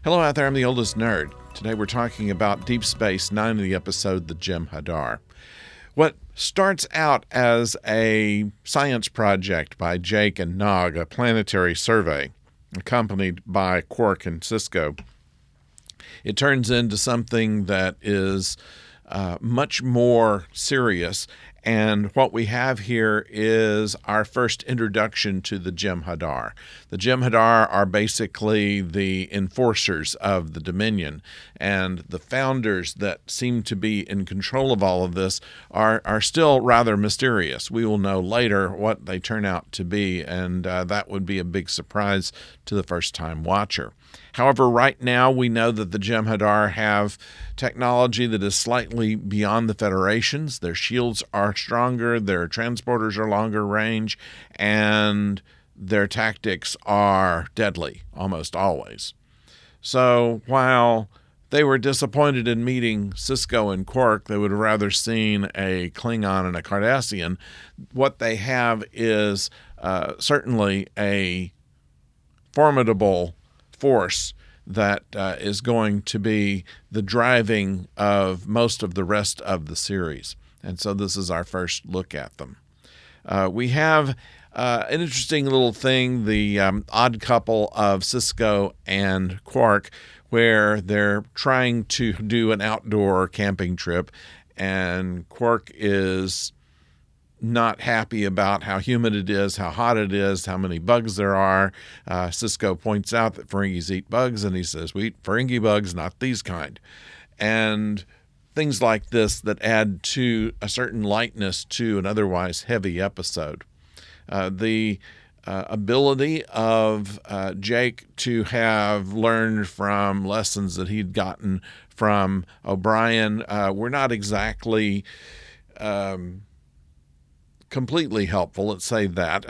Hello out there, I'm the oldest nerd. Today we're talking about Deep Space Nine, the episode The Jem'Hadar. What starts out as a science project by Jake and Nog, a planetary survey, accompanied by Quark and Sisko, it turns into something that is much more serious. And what we have here is our first introduction to the Jem'Hadar. The Jem'Hadar are basically the enforcers of the Dominion, and the founders that seem to be in control of all of this are still rather mysterious. We will know later what they turn out to be, and that would be a big surprise to the first-time watcher. However, right now we know that the Jem'Hadar have technology that is slightly beyond the Federation's. Their shields are stronger, their transporters are longer range, and their tactics are deadly, almost always. So while they were disappointed in meeting Sisko and Quark, they would have rather seen a Klingon and a Cardassian. What they have is certainly a formidable force that is going to be the driving of most of the rest of the series. And so this is our first look at them. We have an interesting little thing, the odd couple of Sisko and Quark, where they're trying to do an outdoor camping trip, and Quark is not happy about how humid it is, how hot it is, how many bugs there are. Sisko points out that Ferengis eat bugs, and he says, we eat Ferengi bugs, not these kind. And things like this that add to a certain lightness to an otherwise heavy episode. The ability of Jake to have learned from lessons that he'd gotten from O'Brien were not exactly completely helpful, let's say that.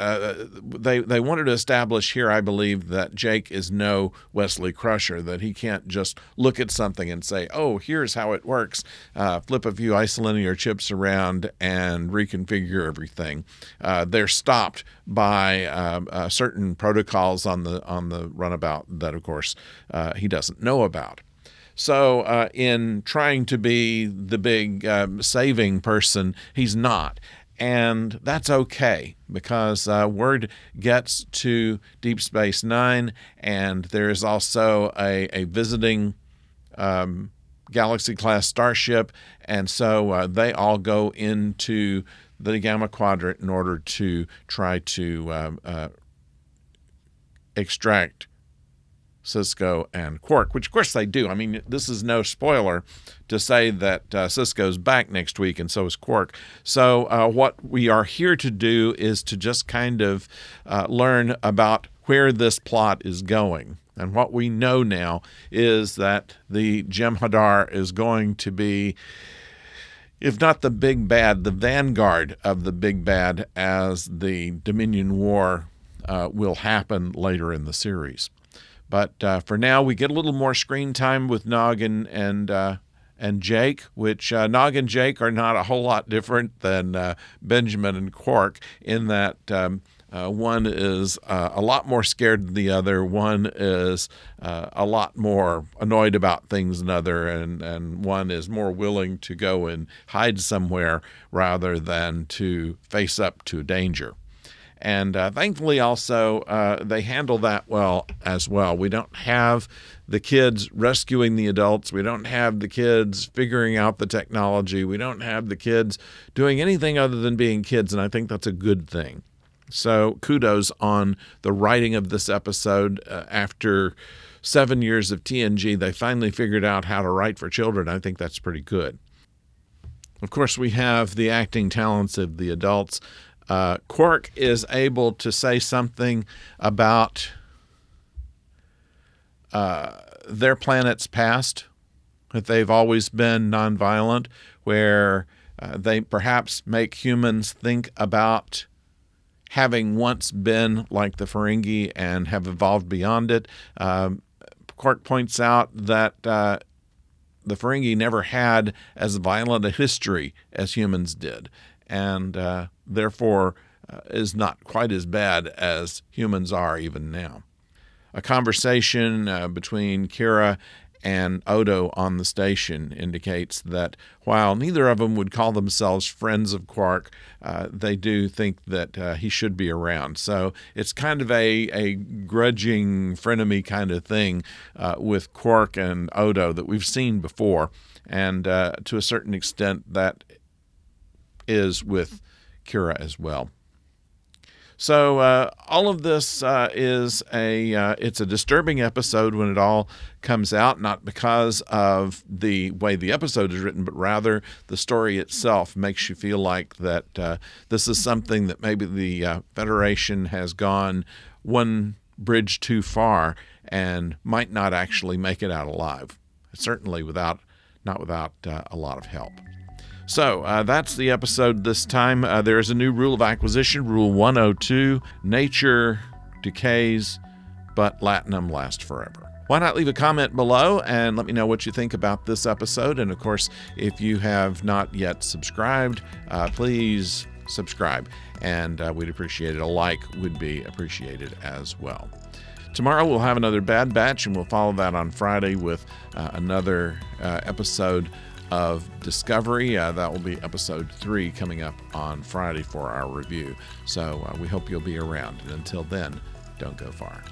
They wanted to establish here, I believe, that Jake is no Wesley Crusher, that he can't just look at something and say, oh, here's how it works, flip a few isolinear chips around and reconfigure everything. They're stopped by certain protocols on the runabout that, of course, he doesn't know about. So in trying to be the big saving person, he's not. And that's okay, because word gets to Deep Space Nine, and there is also a visiting Galaxy-class starship, and so they all go into the Gamma Quadrant in order to try to extract Sisko and Quark, which of course they do. I mean, this is no spoiler to say that Sisko's back next week, and so is Quark. So what we are here to do is to just kind of learn about where this plot is going. And what we know now is that the Jem'Hadar is going to be, if not the big bad, the vanguard of the big bad as the Dominion War will happen later in the series. But for now, we get a little more screen time with Nog and Jake, which Nog and Jake are not a whole lot different than Benjamin and Quark, in that one is a lot more scared than the other. One is a lot more annoyed about things than the other, and one is more willing to go and hide somewhere rather than to face up to danger. And thankfully also they handle that well as well. We don't have the kids rescuing the adults. We don't have the kids figuring out the technology. We don't have the kids doing anything other than being kids, and I think that's a good thing. So kudos on the writing of this episode. After 7 years of TNG, they finally figured out how to write for children. I think that's pretty good. Of course, we have the acting talents of the adults. Quark is able to say something about their planet's past, that they've always been nonviolent, where they perhaps make humans think about having once been like the Ferengi and have evolved beyond it. Quark points out that the Ferengi never had as violent a history as humans did, and therefore is not quite as bad as humans are even now. A conversation between Kira and Odo on the station indicates that while neither of them would call themselves friends of Quark, they do think that he should be around. So it's kind of a grudging frenemy kind of thing with Quark and Odo that we've seen before. And to a certain extent, that is with Kira as well. So all of this is it's a disturbing episode when it all comes out, not because of the way the episode is written, but rather the story itself makes you feel like that this is something that maybe the Federation has gone one bridge too far and might not actually make it out alive, certainly not without a lot of help. So that's the episode this time. There is a new rule of acquisition, Rule 102. Nature decays, but Latinum lasts forever. Why not leave a comment below and let me know what you think about this episode? And of course, if you have not yet subscribed, please subscribe. And we'd appreciate it. A like would be appreciated as well. Tomorrow we'll have another Bad Batch, and we'll follow that on Friday with another episode of Discovery. That will be episode 3 coming up on Friday for our review. So we hope you'll be around. And until then, don't go far.